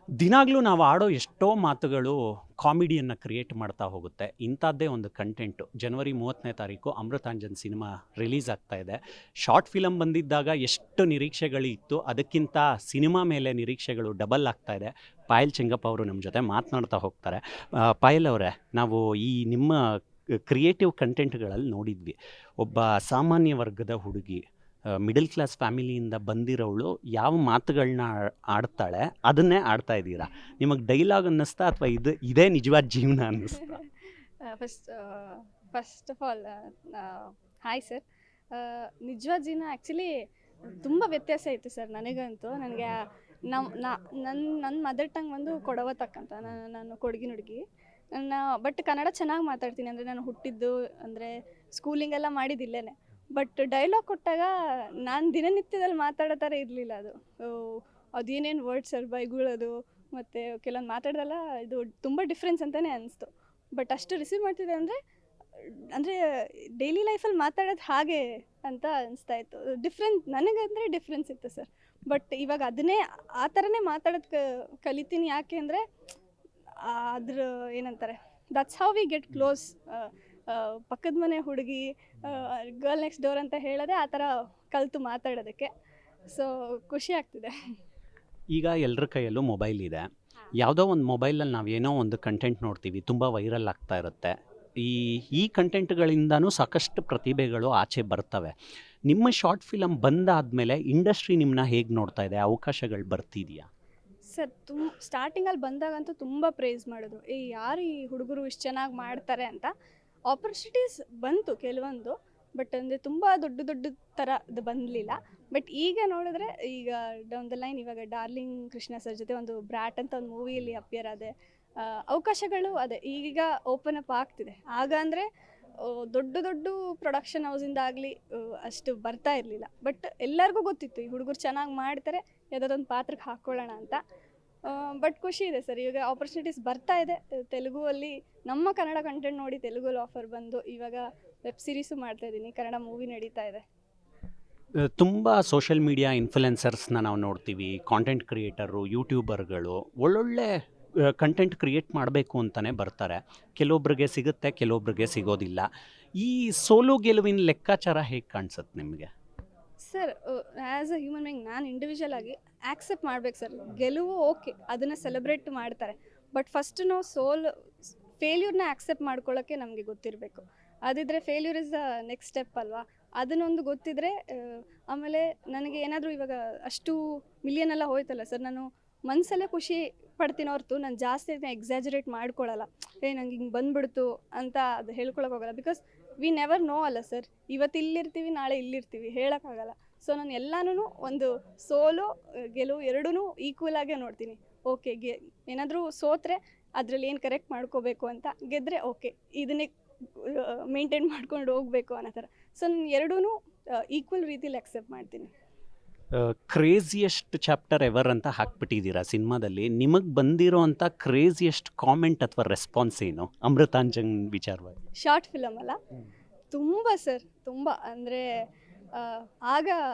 ದಿನಾಗಲೂ ನಾವು ಆಡೋ ಎಷ್ಟೋ ಮಾತುಗಳು ಕಾಮಿಡಿಯನ್ನು ಕ್ರಿಯೇಟ್ ಮಾಡ್ತಾ ಹೋಗುತ್ತೆ. ಇಂಥದ್ದೇ ಒಂದು ಕಂಟೆಂಟು ಜನವರಿ 30ನೇ ತಾರೀಕು ಅಮೃತಾಂಜನ್ ಸಿನಿಮಾ ರಿಲೀಸ್ ಆಗ್ತಾ ಇದೆ. ಶಾರ್ಟ್ ಫಿಲಮ್ ಬಂದಿದ್ದಾಗ ಎಷ್ಟು ನಿರೀಕ್ಷೆಗಳಿತ್ತು, ಅದಕ್ಕಿಂತ ಸಿನಿಮಾ ಮೇಲೆ ನಿರೀಕ್ಷೆಗಳು ಡಬಲ್ ಆಗ್ತಾ ಇದೆ. ಪಾಯಲ್ ಚೆಂಗಪ್ಪ ಅವರು ನಮ್ಮ ಜೊತೆ ಮಾತನಾಡ್ತಾ ಹೋಗ್ತಾರೆ. ಪಾಯಲ್ ಅವರೇ, ನಾವು ಈ ನಿಮ್ಮ ಕ್ರಿಯೇಟಿವ್ ಕಂಟೆಂಟ್ಗಳಲ್ಲಿ ನೋಡಿದ್ವಿ, ಒಬ್ಬ ಸಾಮಾನ್ಯ ವರ್ಗದ ಹುಡುಗಿ, ಮಿಡಲ್ ಕ್ಲಾಸ್ ಫ್ಯಾಮಿಲಿಯಿಂದ ಬಂದಿರೋವಳು ಯಾವ ಮಾತುಗಳನ್ನ ಆಡ್ತಾಳೆ ಅದನ್ನೇ ಆಡ್ತಾ ಇದ್ದೀರಾ. ನಿಮಗೆ ಡೈಲಾಗ್ ಅನ್ನಿಸ್ತಾ ಅಥವಾ ಇದೇ ನಿಜವಾದ ಜೀವನ ಅನ್ನಿಸ್ತಾ? First first of all hi sir. ನಿಜವಾದ ಜೀವನ ಆ್ಯಕ್ಚುಲಿ ತುಂಬ ವ್ಯತ್ಯಾಸ ಇತ್ತು ಸರ್ ನನಗಂತೂ. ನನಗೆ ನನ್ನ ಮದರ್ ಟಂಗ್ ಬಂದು ಕೊಡವತಕ್ ಅಂತ. ನಾನು ಕೊಡಗಿನ ಹುಡುಗಿ. ಬಟ್ ಕನ್ನಡ ಚೆನ್ನಾಗಿ ಮಾತಾಡ್ತೀನಿ. ಅಂದರೆ ನಾನು ಹುಟ್ಟಿದ್ದು ಅಂದರೆ ಸ್ಕೂಲಿಂಗೆಲ್ಲ ಮಾಡಿದ್ದಿಲ್ಲೇ. ಬಟ್ ಡೈಲಾಗ್ ಕೊಟ್ಟಾಗ ನಾನು ದಿನನಿತ್ಯದಲ್ಲಿ ಮಾತಾಡೋ ಥರ ಇರಲಿಲ್ಲ ಅದು. ಅದೇನೇನು ವರ್ಡ್ಸ್ ಬೈಗುಳೋದು ಮತ್ತು ಕೆಲವೊಂದು ಮಾತಾಡ್ದಲ್ಲ, ಇದು ತುಂಬ ಡಿಫ್ರೆನ್ಸ್ ಅಂತಲೇ ಅನಿಸ್ತು. ಬಟ್ ಅಷ್ಟು ರಿಸೀವ್ ಮಾಡ್ತಿದ್ದೆ ಅಂದರೆ ಡೈಲಿ ಲೈಫಲ್ಲಿ ಮಾತಾಡೋದು ಹಾಗೆ ಅಂತ ಅನಿಸ್ತಾಯಿತ್ತು. ನನಗಂದರೆ ಡಿಫ್ರೆನ್ಸ್ ಇತ್ತು ಸರ್. ಬಟ್ ಇವಾಗ ಅದನ್ನೇ ಆ ಥರನೇ ಮಾತಾಡೋದು ಕಲಿತೀನಿ. ಯಾಕೆ ಅಂದರೆ ಅದ್ರ ಏನಂತಾರೆ, that's how we get close. ಪಕ್ಕದ ಮನೆ ಹುಡುಗಿ, ಗರ್ಲ್ ನೆಕ್ಸ್ಟ್ ಡೋರ್ ಅಂತ ಹೇಳೋದೇ ಆ ಥರ ಕಲಿತು ಮಾತಾಡೋದಕ್ಕೆ. ಸೊ ಖುಷಿ ಆಗ್ತಿದೆ. ಈಗ ಎಲ್ಲರ ಕೈಯಲ್ಲೂ ಮೊಬೈಲ್ ಇದೆ. ಯಾವುದೋ ಒಂದು ಮೊಬೈಲಲ್ಲಿ ನಾವೇನೋ ಒಂದು ಕಂಟೆಂಟ್ ನೋಡ್ತೀವಿ, ತುಂಬ ವೈರಲ್ ಆಗ್ತಾ ಇರುತ್ತೆ. ಈ ಕಂಟೆಂಟ್ಗಳಿಂದನೂ ಸಾಕಷ್ಟು ಪ್ರತಿಭೆಗಳು ಆಚೆ ಬರ್ತವೆ. ನಿಮ್ಮ ಶಾರ್ಟ್ ಫಿಲಮ್ ಬಂದಾದಮೇಲೆ ಇಂಡಸ್ಟ್ರಿ ನಿಮ್ಮನ್ನ ಹೇಗೆ ನೋಡ್ತಾ ಇದೆ? ಅವಕಾಶಗಳು ಬರ್ತಿದೆಯಾ? ಸರ್, ಸ್ಟಾರ್ಟಿಂಗಲ್ಲಿ ಬಂದಾಗಂತೂ ತುಂಬ ಪ್ರೇಸ್ ಮಾಡಿದ್ರು. ಯಾರು ಈ ಹುಡುಗರು ಇಷ್ಟು ಚೆನ್ನಾಗಿ ಮಾಡ್ತಾರೆ ಅಂತ. ಆಪರ್ಚುನಿಟೀಸ್ ಬಂತು ಕೆಲವೊಂದು, ಬಟ್ ಅಂದರೆ ತುಂಬ ದೊಡ್ಡ ಥರದ್ದು ಬಂದಲಿಲ್ಲ. ಬಟ್ ಈಗ ನೋಡಿದ್ರೆ, ಈಗ ಡೌನ್ ದ ಲೈನ್ ಇವಾಗ ಡಾರ್ಲಿಂಗ್ ಕೃಷ್ಣ ಸರ್ ಜೊತೆ ಒಂದು ಬ್ರ್ಯಾಟ್ ಅಂತ ಒಂದು ಮೂವಿಯಲ್ಲಿ ಅಪಿಯರ್ ಆದೆ. ಅವಕಾಶಗಳು ಅದೇ ಈಗ ಓಪನ್ ಅಪ್ ಆಗ್ತಿದೆ. ಆಗ ಅಂದರೆ ದೊಡ್ಡ ಪ್ರೊಡಕ್ಷನ್ ಹೌಸಿಂದಾಗಲಿ ಅಷ್ಟು ಬರ್ತಾ ಇರಲಿಲ್ಲ. ಬಟ್ ಎಲ್ಲರಿಗೂ ಗೊತ್ತಿತ್ತು ಈ ಹುಡುಗರು ಚೆನ್ನಾಗಿ ಮಾಡ್ತಾರೆ, ಯಾವುದಾದೊಂದು ಪಾತ್ರಕ್ಕೆ ಹಾಕ್ಕೊಳ್ಳೋಣ ಅಂತ. ಬಟ್ ಖುಷಿ ಇದೆ ಸರ್, ಇವಾಗ ಆಪರ್ಚುನಿಟೀಸ್ ಬರ್ತಾ ಇದೆ. ತೆಲುಗುವಲ್ಲಿ ನಮ್ಮ ಕನ್ನಡ ಕಂಟೆಂಟ್ ನೋಡಿ ತೆಲುಗಲ್ಲಿ ಆಫರ್ ಬಂದು ಇವಾಗ ವೆಬ್ ಸೀರೀಸು ಮಾಡ್ತಾಯಿದ್ದೀನಿ, ಕನ್ನಡ ಮೂವಿ ನಡೀತಾ ಇದೆ. ತುಂಬ ಸೋಷಿಯಲ್ ಮೀಡಿಯಾ ಇನ್ಫ್ಲುಯೆನ್ಸರ್ಸ್ನ ನಾವು ನೋಡ್ತೀವಿ, ಕಾಂಟೆಂಟ್ ಕ್ರಿಯೇಟರು, ಯೂಟ್ಯೂಬರ್ಗಳು ಒಳ್ಳೊಳ್ಳೆ ಕಂಟೆಂಟ್ ಕ್ರಿಯೇಟ್ ಮಾಡಬೇಕು ಅಂತಲೇ ಬರ್ತಾರೆ. ಕೆಲವೊಬ್ರಿಗೆ ಸಿಗುತ್ತೆ, ಕೆಲವೊಬ್ರಿಗೆ ಸಿಗೋದಿಲ್ಲ. ಈ ಸೋಲು ಗೆಲುವಿನ ಲೆಕ್ಕಾಚಾರ ಹೇಗೆ ಕಾಣಿಸುತ್ತೆ ನಿಮಗೆ? Sir, as a human being ನಾನು ಇಂಡಿವಿಜುವಲ್ ಆಗಿ ಆ್ಯಕ್ಸೆಪ್ಟ್ ಮಾಡ್ಬೇಕು ಸರ್. ಗೆಲುವು ಓಕೆ, ಅದನ್ನು ಸೆಲೆಬ್ರೇಟ್ ಮಾಡ್ತಾರೆ. ಬಟ್ ಫಸ್ಟ್ ನಾವು ಫೇಲ್ಯೂರ್ನ ಆ್ಯಕ್ಸೆಪ್ಟ್ ಮಾಡ್ಕೊಳ್ಳೋಕ್ಕೆ ನಮಗೆ ಗೊತ್ತಿರಬೇಕು. ಅದಿದ್ದರೆ failure is the next step ಅಲ್ವಾ. ಅದನ್ನೊಂದು ಗೊತ್ತಿದ್ದರೆ ಆಮೇಲೆ ನನಗೆ ಏನಾದರೂ ಇವಾಗ ಅಷ್ಟು ಮಿಲಿಯನ್ ಎಲ್ಲ ಹೋಯ್ತಲ್ಲ ಸರ್, ನಾನು ಮನಸ್ಸಲ್ಲೇ ಖುಷಿ ಪಡ್ತೀನಿ ಹೊರತು ನಾನು ಜಾಸ್ತಿ ಎಕ್ಸಾಜರೇಟ್ ಮಾಡ್ಕೊಳ್ಳಲ್ಲ. ನಂಗೆ ಹಿಂಗೆ ಬಂದ್ಬಿಡ್ತು ಅಂತ ಅದು ಹೇಳ್ಕೊಳಕ್ಕೆ ಹೋಗಲ್ಲ. ಬಿಕಾಸ್ ವಿ ನೆವರ್ ನೋ ಅಲ್ಲ ಸರ್, ಇವತ್ತು ಇಲ್ಲಿರ್ತೀವಿ, ನಾಳೆ ಇಲ್ಲಿರ್ತೀವಿ, ಹೇಳೋಕ್ಕಾಗಲ್ಲ. ಸೊ ನಾನು ಎಲ್ಲನೂ ಒಂದು ಸೋಲು ಗೆಲುವು ಎರಡೂ ಈಕ್ವಲ್ ಆಗೇ ನೋಡ್ತೀನಿ. ಓಕೆ, ಏನಾದರೂ ಸೋತ್ರೆ ಅದರಲ್ಲಿ ಏನು ಕರೆಕ್ಟ್ ಮಾಡ್ಕೋಬೇಕು ಅಂತ, ಗೆದ್ದರೆ ಓಕೆ ಇದನ್ನೇ ಮೇಂಟೈನ್ ಮಾಡ್ಕೊಂಡು ಹೋಗಬೇಕು ಅನ್ನೋ ಥರ. ಸೊ ನಾನು ಎರಡೂ ಈಕ್ವಲ್ ರೀತಿಲಿ ಅಕ್ಸೆಪ್ಟ್ ಮಾಡ್ತೀನಿ. ಕ್ರೇಜಿಯೆಸ್ಟ್ ಚಾಪ್ಟರ್ ಎವರ್ ಅಂತ ಹಾಕ್ಬಿಟ್ಟಿದ್ದೀರಾ ಸಿನಿಮಾದಲ್ಲಿ. ನಿಮಗೆ ಬಂದಿರೋ ಅಂಥ ಕ್ರೇಜಿಯೆಸ್ಟ್ ಕಾಮೆಂಟ್ ಅಥವಾ ರೆಸ್ಪಾನ್ಸ್ ಏನು ಅಮೃತಾಂಜನ್ ವಿಚಾರವಾಗಿ? ಶಾರ್ಟ್ ಫಿಲಮ್ ಅಲ್ಲ, ತುಂಬ ಸರ್, ತುಂಬ ಅಂದರೆ ಆಗ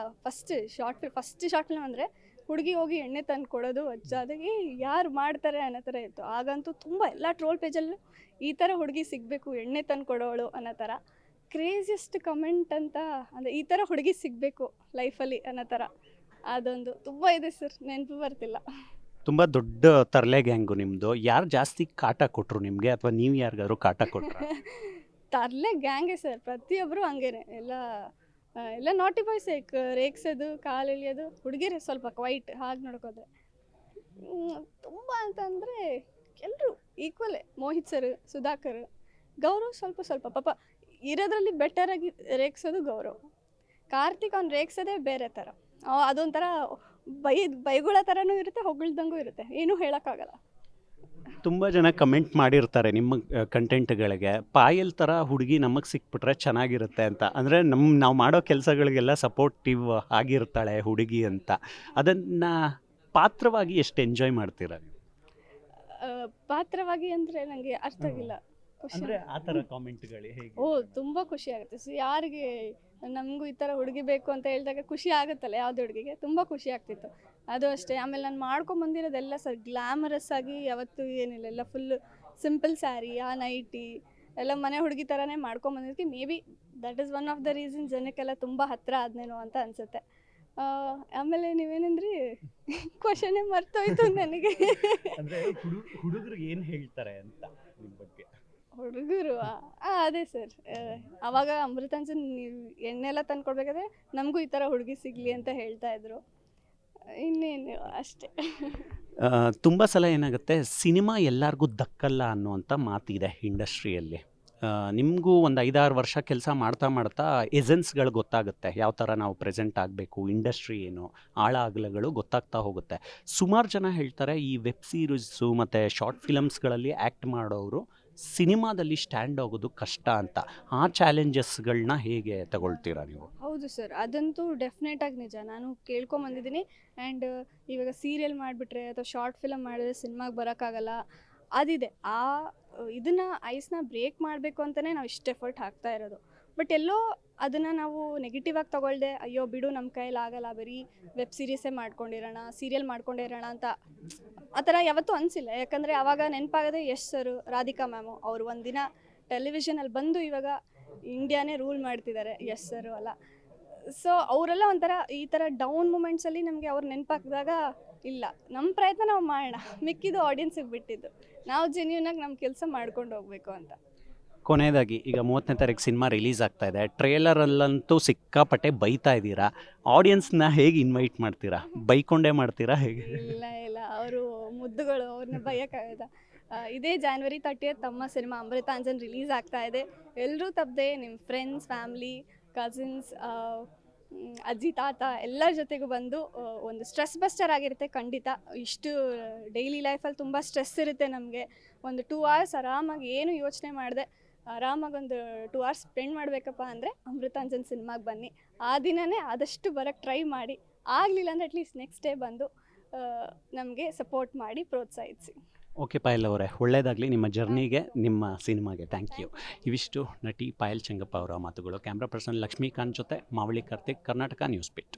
ಫಸ್ಟ್ ಶಾರ್ಟ್ ಫಿಲಮ್ ಅಂದರೆ ಹುಡುಗಿ ಹೋಗಿ ಎಣ್ಣೆ ತಂದು ಕೊಡೋದು, ಅಜ್ಜಾದಾಗಿ ಯಾರು ಮಾಡ್ತಾರೆ ಅನ್ನೋ ಥರ ಇತ್ತು. ಆಗಂತೂ ತುಂಬ ಎಲ್ಲ ಟ್ರೋಲ್ ಪೇಜಲ್ಲೂ ಈ ಥರ ಹುಡುಗಿ ಸಿಗಬೇಕು, ಎಣ್ಣೆ ತಂದು ಕೊಡೋಳು ಅನ್ನೋ ಥರ. ಕ್ರೇಜಿಯೆಸ್ಟ್ ಕಮೆಂಟ್ ಅಂತ ಅಂದರೆ ಈ ಥರ ಹುಡುಗಿ ಸಿಗಬೇಕು ಲೈಫಲ್ಲಿ ಅನ್ನೋ ಥರ. ಅದೊಂದು ತುಂಬ ಇದೆ ಸರ್, ನೆನಪು ಬರ್ತಿಲ್ಲ. ತುಂಬ ದೊಡ್ಡ ತರಲೆ ಗ್ಯಾಂಗು ನಿಮ್ಮದು. ಯಾರು ಜಾಸ್ತಿ ಕಾಟ ಕೊಟ್ಟರು ನಿಮಗೆ, ಅಥವಾ ನೀವು ಯಾರಿಗಾದ್ರು ಕಾಟ ಕೊಟ್ಟರು? ತರಲೆ ಗ್ಯಾಂಗೇ ಸರ್, ಪ್ರತಿಯೊಬ್ಬರು ಹಂಗೇನೆ. ಎಲ್ಲ ನಾಟಿ ಬಾಯ್ಸ್, ರೇಗ್ಸೋದು, ಕಾಲು ಎಳಿಯೋದು. ಹುಡುಗಿರೇ ಸ್ವಲ್ಪ ಕ್ವೈಟ್ ಹಾಗೆ ನೋಡ್ಕೋದ್ರೆ. ತುಂಬ ಅಂತಂದರೆ ಎಲ್ಲರೂ ಈಕ್ವಲೇ. ಮೋಹಿತ್ ಸರ್, ಸುಧಾಕರ್, ಗೌರವ್ ಸ್ವಲ್ಪ ಪಾಪ ಇರೋದ್ರಲ್ಲಿ ಬೆಟರಾಗಿ ರೇಗ್ಸೋದು ಗೌರವ್. ಕಾರ್ತಿಕ್ ಅವ್ನು ರೇಗ್ಸೋದೇ ಬೇರೆ ಥರ. ಅದೊಂಥರ ಬೈಗುಳ ಥರನೂ ಇರುತ್ತೆ, ಹೊಗಳ್ದಂಗೂ ಇರುತ್ತೆ, ಏನೂ ಹೇಳೋಕ್ಕಾಗಲ್ಲ. ತುಂಬ ಜನ ಕಮೆಂಟ್ ಮಾಡಿರ್ತಾರೆ ನಿಮ್ಮ ಕಂಟೆಂಟ್ಗಳಿಗೆ, ಪಾಯಲ್ ಥರ ಹುಡುಗಿ ನಮಗೆ ಸಿಕ್ಬಿಟ್ರೆ ಚೆನ್ನಾಗಿರುತ್ತೆ ಅಂತ. ಅಂದರೆ ನಾವು ಮಾಡೋ ಕೆಲಸಗಳಿಗೆಲ್ಲ ಸಪೋರ್ಟಿವ್ ಆಗಿರ್ತಾಳೆ ಹುಡುಗಿ ಅಂತ. ಅದನ್ನು ಪಾತ್ರವಾಗಿ ಎಷ್ಟು ಎಂಜಾಯ್ ಮಾಡ್ತೀರಾ ನೀವು? ಪಾತ್ರವಾಗಿ ಅಂದರೆ ನನಗೆ ಅರ್ಥ ಆಗಿಲ್ಲ. ಅಂದರೆ ಆ ಥರ ಕಾಮೆಂಟ್ಗಳು ಹೇಗೆ? ತುಂಬ ಖುಷಿ ಆಗುತ್ತೆ. ಸೊ ಯಾರಿಗೆ ನಮಗೂ ಈ ಥರ ಹುಡುಗಿ ಬೇಕು ಅಂತ ಹೇಳಿದಾಗ ಖುಷಿ ಆಗುತ್ತಲ್ಲ, ಯಾವುದೇ ಹುಡುಗಿಗೆ ತುಂಬ ಖುಷಿ ಆಗ್ತಿತ್ತು. ಅದು ಅಷ್ಟೇ. ಆಮೇಲೆ ನಾನು ಮಾಡ್ಕೊಂಬಂದಿರೋದೆಲ್ಲ ಸರ್ ಗ್ಲಾಮರಸ್ ಆಗಿ ಯಾವತ್ತೂ ಏನಿಲ್ಲ, ಎಲ್ಲ ಫುಲ್ಲು ಸಿಂಪಲ್ ಸ್ಯಾರಿ, ಆ ನೈಟಿ ಎಲ್ಲ ಮನೆ ಹುಡುಗಿ ಥರನೇ ಮಾಡ್ಕೊಂಬಂದಿರ್ತೀವಿ. Maybe that is one of the reason ಜನಕ್ಕೆಲ್ಲ ತುಂಬ ಹತ್ತಿರ ಆದ್ನೇನೋ ಅಂತ ಅನಿಸುತ್ತೆ. ಆಮೇಲೆ ನೀವೇನಂದ್ರಿ ಕ್ವಶನೇ ಮರ್ತೋಯ್ತು ನನಗೆ. ಅಂದರೆ ಹುಡುಗರು ಏನು ಹೇಳ್ತಾರೆ ಅಂತ ನಿಮ್ಮ ಬಗ್ಗೆ? ಹುಡುಗರು ಅದೇ ಸರ್, ಆವಾಗ ಅಮೃತಾಂಜನ್ ನೀವು ಎಣ್ಣೆ ಎಲ್ಲ ತಂದ್ಕೊಡ್ಬೇಕಾದ್ರೆ ನಮಗೂ ಈ ಥರ ಹುಡುಗಿ ಸಿಗಲಿ ಅಂತ ಹೇಳ್ತಾ ಇದ್ರು. ಇನ್ನೇನು ಅಷ್ಟೇ. ತುಂಬ ಸಲ ಏನಾಗುತ್ತೆ, ಸಿನಿಮಾ ಎಲ್ಲರಿಗೂ ದಕ್ಕಲ್ಲ ಅನ್ನುವಂಥ ಮಾತಿದೆ ಇಂಡಸ್ಟ್ರಿಯಲ್ಲಿ. ನಿಮಗೂ ಒಂದು 5-6 ವರ್ಷ ಕೆಲಸ ಮಾಡ್ತಾ ಮಾಡ್ತಾ ಎಸೆನ್ಸ್ಗಳು ಗೊತ್ತಾಗುತ್ತೆ, ಯಾವ ಥರ ನಾವು ಪ್ರೆಸೆಂಟ್ ಆಗಬೇಕು, ಇಂಡಸ್ಟ್ರಿ ಏನು, ಆಳ ಅಗಲಗಳು ಗೊತ್ತಾಗ್ತಾ ಹೋಗುತ್ತೆ. ಸುಮಾರು ಜನ ಹೇಳ್ತಾರೆ ಈ ವೆಬ್ ಸೀರೀಸು ಮತ್ತು ಶಾರ್ಟ್ ಫಿಲಮ್ಸ್ಗಳಲ್ಲಿ ಆ್ಯಕ್ಟ್ ಮಾಡೋರು ಸಿನಿಮಾದಲ್ಲಿ ಸ್ಟ್ಯಾಂಡ್ ಆಗೋದು ಕಷ್ಟ ಅಂತ. ಆ ಚಾಲೆಂಜಸ್ಗಳನ್ನ ಹೇಗೆ ತಗೊಳ್ತೀರಾ ನೀವು? ಹೌದು ಸರ್, ಅದಂತೂ ಡೆಫಿನೆಟಾಗಿ ನಿಜ. ನಾನು ಕೇಳ್ಕೊಂಬಂದಿದ್ದೀನಿ. ಆ್ಯಂಡ್ ಇವಾಗ ಸೀರಿಯಲ್ ಮಾಡಿಬಿಟ್ರೆ ಅಥವಾ ಶಾರ್ಟ್ ಫಿಲಮ್ ಮಾಡಿದ್ರೆ ಸಿನಿಮಾಗೆ ಬರೋಕ್ಕಾಗಲ್ಲ, ಅದಿದೆ. ಇದನ್ನು ಐಸ್ನ ಬ್ರೇಕ್ ಮಾಡಬೇಕು ಅಂತಲೇ ನಾವು ಇಷ್ಟು ಎಫರ್ಟ್ ಹಾಕ್ತಾ ಇರೋದು. ಬಟ್ ಎಲ್ಲೋ ಅದನ್ನು ನಾವು ನೆಗೆಟಿವ್ ಆಗಿ ತೊಗೊಳ್ದೆ, ಅಯ್ಯೋ ಬಿಡು ನಮ್ಮ ಕೈಯಲ್ಲಿ ಆಗಲ್ಲ, ಬರೀ ವೆಬ್ ಸೀರೀಸೇ ಮಾಡ್ಕೊಂಡಿರೋಣ, ಸೀರಿಯಲ್ ಮಾಡ್ಕೊಂಡಿರೋಣ ಅಂತ ಆ ಥರ ಯಾವತ್ತೂ ಅನಿಸಿಲ್ಲ. ಯಾಕಂದರೆ ಆವಾಗ ನೆನಪಾಗದೆ ಯಶ್ ಸರು, ರಾಧಿಕಾ ಮ್ಯಾಮು, ಅವರು ಒಂದಿನ ಟೆಲಿವಿಷನಲ್ಲಿ ಬಂದು ಇವಾಗ ಇಂಡಿಯಾನೇ ರೂಲ್ ಮಾಡ್ತಿದ್ದಾರೆ, ಯಶ್ ಸರು ಅಲ್ಲ. ಸೊ ಅವರೆಲ್ಲ ಒಂಥರ ಈ ಥರ ಡೌನ್ ಮೂಮೆಂಟ್ಸಲ್ಲಿ ನಮಗೆ ಅವ್ರು ನೆನಪಾಕಿದಾಗ ಇಲ್ಲ, ನಮ್ಮ ಪ್ರಯತ್ನ ನಾವು ಮಾಡೋಣ, ಮಿಕ್ಕಿದ್ದು ಆಡಿಯನ್ಸಿಗೆ ಬಿಟ್ಟಿದ್ದು, ನಾವು ಜೆನ್ಯೂನಾಗಿ ನಮ್ಮ ಕೆಲಸ ಮಾಡ್ಕೊಂಡು ಹೋಗಬೇಕು ಅಂತ. ಕೊನೆಯದಾಗಿ ಈಗ 30ನೇ ತಾರೀಕು ಸಿನಿಮಾ ರಿಲೀಸ್ ಆಗ್ತಾ ಇದೆ. ಟ್ರೇಲರಲ್ಲಂತೂ ಸಿಕ್ಕಾಪಟ್ಟೆ ಬೈತಾ ಇದ್ದೀರಾ. ಆಡಿಯನ್ಸ್ನ ಹೇಗೆ ಇನ್ವೈಟ್ ಮಾಡ್ತೀರಾ? ಬೈಕೊಂಡೇ ಮಾಡ್ತೀರಾ ಹೇಗೆ? ಇಲ್ಲ ಇಲ್ಲ, ಅವರು ಮುದ್ದುಗಳು, ಅವ್ರನ್ನ ಬೈಯೋಕ್ಕಾಗದ. ಇದೇ January 30th ತಮ್ಮ ಸಿನಿಮಾ ಅಮೃತಾಂಜನ್ ರಿಲೀಸ್ ಆಗ್ತಾ ಇದೆ. ಎಲ್ಲರೂ ತಪ್ಪದೆ ನಿಮ್ಮ ಫ್ರೆಂಡ್ಸ್, ಫ್ಯಾಮ್ಲಿ, ಕಸಿನ್ಸ್, ಅಜ್ಜಿ ತಾತ ಎಲ್ಲರ ಜೊತೆಗೂ ಬಂದು ಒಂದು ಸ್ಟ್ರೆಸ್ ಬಸ್ಟರ್ ಆಗಿರುತ್ತೆ ಖಂಡಿತ. ಇಷ್ಟು ಡೈಲಿ ಲೈಫಲ್ಲಿ ತುಂಬ ಸ್ಟ್ರೆಸ್ ಇರುತ್ತೆ ನಮಗೆ. ಒಂದು 2 hours ಆರಾಮಾಗಿ ಏನು ಯೋಚನೆ ಮಾಡಿದೆ ಆರಾಮಾಗಿ ಒಂದು 2 hours ಸ್ಪೆಂಡ್ ಮಾಡಬೇಕಪ್ಪ ಅಂದರೆ ಅಮೃತಾಂಜನ್ ಸಿನಿಮಾಗೆ ಬನ್ನಿ. ಆ ದಿನವೇ ಆದಷ್ಟು ಬರೋಕ್ಕೆ ಟ್ರೈ ಮಾಡಿ, ಆಗಲಿಲ್ಲ ಅಂದರೆ ಅಟ್ಲೀಸ್ಟ್ ನೆಕ್ಸ್ಟ್ ಡೇ ಬಂದು ನಮಗೆ ಸಪೋರ್ಟ್ ಮಾಡಿ ಪ್ರೋತ್ಸಾಹಿಸಿ. ಓಕೆ ಪಾಯಲ್ ಅವರೇ, ಒಳ್ಳೆಯದಾಗಲಿ ನಿಮ್ಮ ಜರ್ನಿಗೆ, ನಿಮ್ಮ ಸಿನಿಮಾಗೆ. Thank you. ಇವಿಷ್ಟು ನಟಿ ಪಾಯಲ್ ಚೆಂಗಪ್ಪ ಅವರ ಮಾತುಗಳು. ಕ್ಯಾಮ್ರಾ ಪರ್ಸನ್ ಲಕ್ಷ್ಮೀಕಾಂತ್ ಜೊತೆ ಮಾವಳಿ ಕಾರ್ತಿಕ್, ಕರ್ನಾಟಕ ನ್ಯೂಸ್ ಬಿಟ್.